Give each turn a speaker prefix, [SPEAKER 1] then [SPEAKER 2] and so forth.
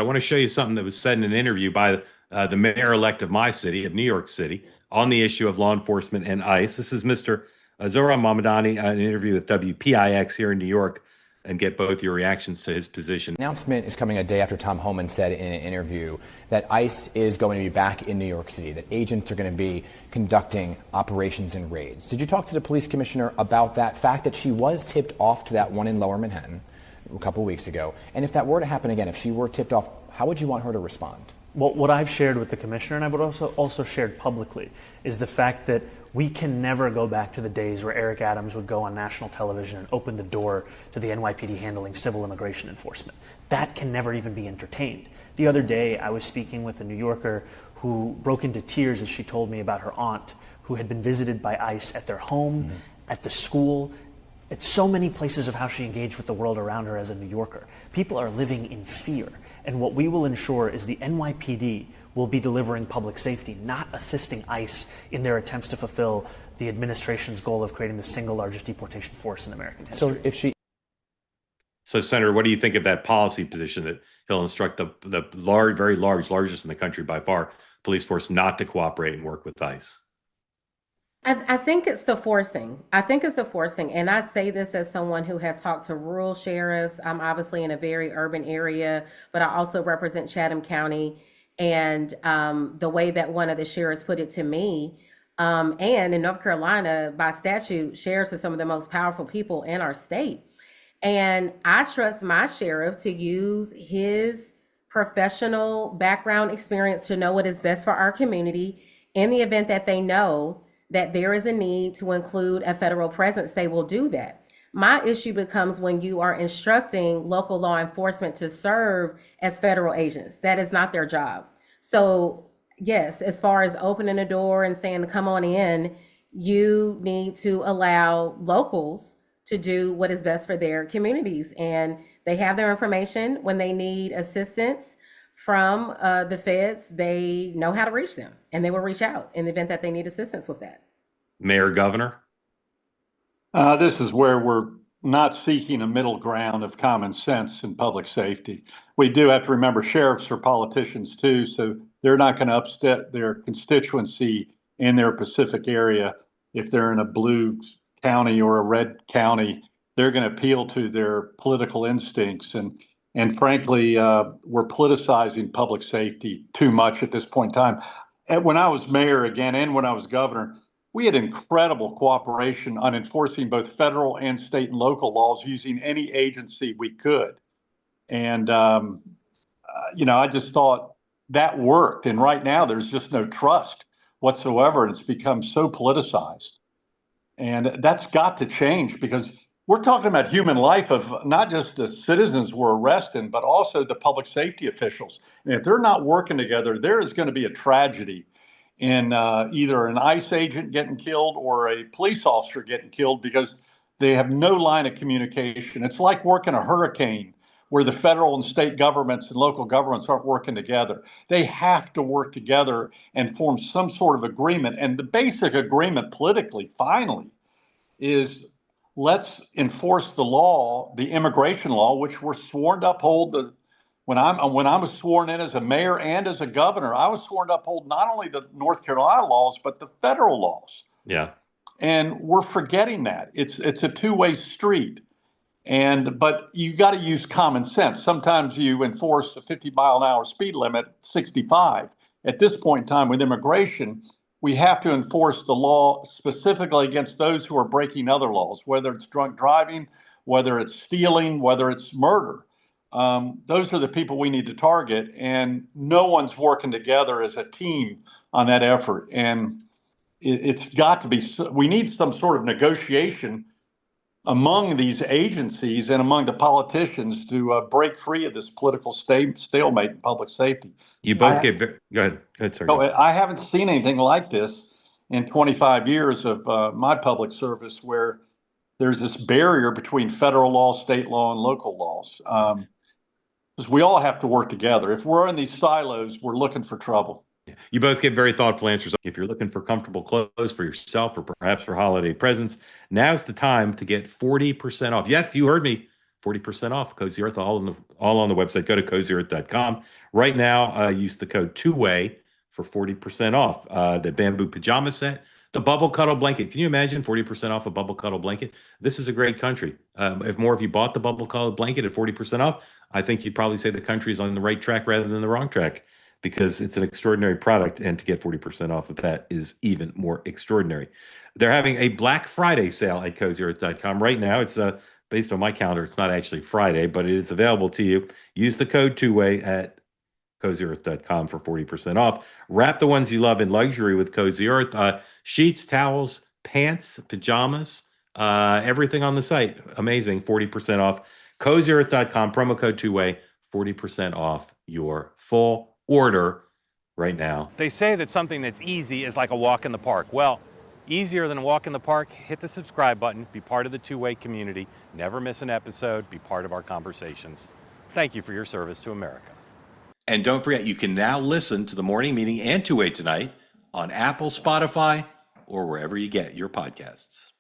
[SPEAKER 1] want to show you something that was said in an interview by the mayor-elect of my city, of New York City, on the issue of law enforcement and ICE. This is Mr. Zohran Mamdani, an interview with WPIX here in New York, and get both your reactions to his position.
[SPEAKER 2] The announcement is coming a day after Tom Homan said in an interview that ICE is going to be back in New York City, that agents are going to be conducting operations and raids. Did you talk to the police commissioner about that fact that she was tipped off to that one in Lower Manhattan a couple of weeks ago? And if that were to happen again, if she were tipped off, how would you want her to respond?
[SPEAKER 3] Well, what I've shared with the commissioner, and I would also shared publicly, is the fact that we can never go back to the days where Eric Adams would go on national television and open the door to the NYPD handling civil immigration enforcement. That can never even be entertained. The other day, I was speaking with a New Yorker who broke into tears as she told me about her aunt who had been visited by ICE at their home, at the school, at so many places of how she engaged with the world around her as a New Yorker. People are living in fear. And what we will ensure is the NYPD will be delivering public safety, not assisting ICE in their attempts to fulfill the administration's goal of creating the single largest deportation force in American history.
[SPEAKER 1] So, Senator, what do you think of that policy position that he'll instruct the large, very large, largest in the country by far, police force not to cooperate and work with ICE?
[SPEAKER 4] I think it's the forcing. And I say this as someone who has talked to rural sheriffs. I'm obviously in a very urban area, but I also represent Chatham County. And the way that one of the sheriffs put it to me, and in North Carolina, by statute, sheriffs are some of the most powerful people in our state. And I trust my sheriff to use his professional background experience to know what is best for our community. In the event that they know that there is a need to include a federal presence, they will do that. My issue becomes when you are instructing local law enforcement to serve as federal agents. That is not their job. So yes, as far as opening a door and saying, come on in, you need to allow locals to do what is best for their communities. And they have their information. When they need assistance from the feds, they know how to reach them, and they will reach out in the event that they need assistance with that.
[SPEAKER 1] Mayor, Governor?
[SPEAKER 5] This is where we're not seeking a middle ground of common sense in public safety. We do have to remember sheriffs are politicians too, so they're not going to upset their constituency in their Pacific area. If they're in a blue county or a red county, they're going to appeal to their political instincts. And frankly, we're politicizing public safety too much at this point in time. And when I was mayor again, and when I was governor, we had incredible cooperation on enforcing both federal and state and local laws using any agency we could. And, I just thought that worked. And right now, there's just no trust whatsoever. And it's become so politicized. And that's got to change, because we're talking about human life of not just the citizens we're arresting, but also the public safety officials. And if they're not working together, there is going to be a tragedy in either an ICE agent getting killed or a police officer getting killed because they have no line of communication. It's like working a hurricane where the federal and state governments and local governments aren't working together. They have to work together and form some sort of agreement. And the basic agreement politically, finally, is let's enforce the law, the immigration law, which we're sworn to uphold. When I was sworn in as a mayor and as a governor, I was sworn to uphold not only the North Carolina laws, but the federal laws.
[SPEAKER 1] Yeah.
[SPEAKER 5] And we're forgetting that. It's a two-way street. But you got to use common sense. Sometimes you enforce a 50-mile-an-hour speed limit, 65. At this point in time with immigration, we have to enforce the law specifically against those who are breaking other laws, whether it's drunk driving, whether it's stealing, whether it's murder. Those are the people we need to target, and no one's working together as a team on that effort. And it's got to be, we need some sort of negotiation among these agencies and among the politicians to break free of this political stalemate in public safety.
[SPEAKER 1] You both go ahead, sir.
[SPEAKER 5] No, I haven't seen anything like this in 25 years of my public service, where there's this barrier between federal law, state law, and local laws. Because we all have to work together. If we're in these silos, we're looking for trouble.
[SPEAKER 1] You both give very thoughtful answers. If you're looking for comfortable clothes for yourself or perhaps for holiday presents, now's the time to get 40% off. Yes, you heard me, 40% off Cozy Earth, all on the website. Go to cozyearth.com. Right now, use the code two-way for 40% off. The bamboo pajama set, the bubble cuddle blanket. Can you imagine 40% off a bubble cuddle blanket? This is a great country. If more of you bought the bubble cuddle blanket at 40% off, I think you'd probably say the country is on the right track rather than the wrong track, because it's an extraordinary product, and to get 40% off of that is even more extraordinary. They're having a Black Friday sale at cozyearth.com right now. It's based on my calendar, it's not actually Friday, but it is available to you. Use the code two-way at cozyearth.com for 40% off. Wrap the ones you love in luxury with Cozy Earth. Sheets, towels, pants, pajamas, everything on the site. Amazing. 40% off. cozyearth.com, promo code two-way, 40% off your full order right now.
[SPEAKER 6] They say that something that's easy is like a walk in the park. Well, easier than a walk in the park, hit the subscribe button, be part of the two-way community, never miss an episode, be part of our conversations. Thank you for your service to America.
[SPEAKER 1] And don't forget, you can now listen to the morning meeting and two-way tonight on Apple, Spotify, or wherever you get your podcasts.